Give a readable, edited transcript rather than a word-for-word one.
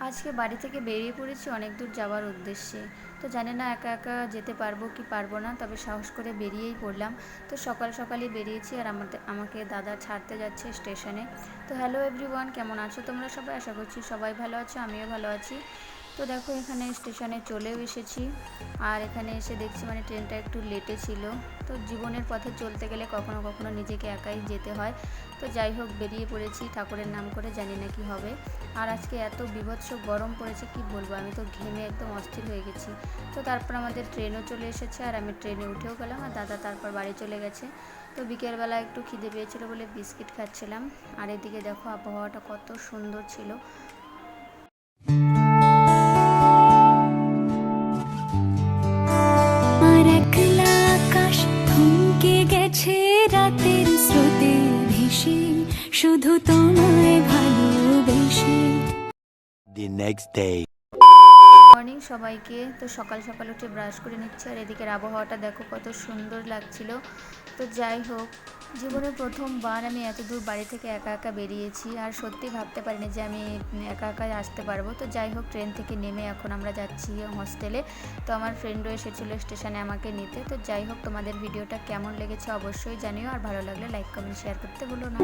আজকে বাড়ি থেকে বেরিয়ে পড়েছি অনেক দূর যাওয়ার উদ্দেশ্যে। তো জানি না একা একা যেতে পারবো কি পারবো না, তবে সাহস করে বেরিয়েই পড়লাম। তো সকাল সকালই বেরিয়েছি আর আমাকে দাদা ছাড়তে যাচ্ছে স্টেশনে। তো হ্যালো এভরিওয়ান, কেমন আছো তোমরা সবাই? আশা করছি সবাই ভালো আছো, আমিও ভালো আছি। তো দেখো এখানে স্টেশনে চলেও এসেছি। আর এখানে এসে দেখছি মানে ট্রেনটা একটু লেটে ছিল। তো জীবনের পথে চলতে গেলে কখনো কখনো নিজেকে একাই যেতে হয়। তো যাই হোক, বেরিয়ে পড়েছি ঠাকুরের নাম করে, জানি না কি হবে। আর আজকে এত বীভৎস গরম পড়েছে কি বলবো, আমি তো ঘেমে একদম অস্থির হয়ে গেছি। তো তারপর আমাদের ট্রেনও চলে এসেছে আর আমি ট্রেনে উঠেও গেলাম আর দাদা তারপর বাড়ি চলে গেছে। তো বিকেলবেলা একটু খিদে পেয়েছিল বলে বিস্কিট খাচ্ছিলাম। আর এদিকে দেখো আবহাওয়াটা কত সুন্দর ছিল। রাতের স্রোতে ভেসে শুধু তোমায় ভালোবেসে। The next day. মর্নিং সবাইকে। তো সকাল সকাল উঠে ব্রাশ করে নিচ্ছি আর এদিকের আবহাওয়াটা দেখো কত সুন্দর লাগছিল। তো যাই হোক, জীবনের প্রথমবার আমি এত দূর বাড়ি থেকে একা একা বেরিয়েছি আর সত্যি ভাবতে পারিনি যে আমি একা একাই আসতে পারবো। তো যাই হোক, ট্রেন থেকে নেমে এখন আমরা যাচ্ছি হস্টেলে। তো আমার ফ্রেন্ডও এসেছিলো স্টেশনে আমাকে নিতে। তো যাই হোক, তোমাদের ভিডিওটা কেমন লেগেছে অবশ্যই জানিও, আর ভালো লাগলে লাইক কমেন্ট শেয়ার করতে ভুলো না।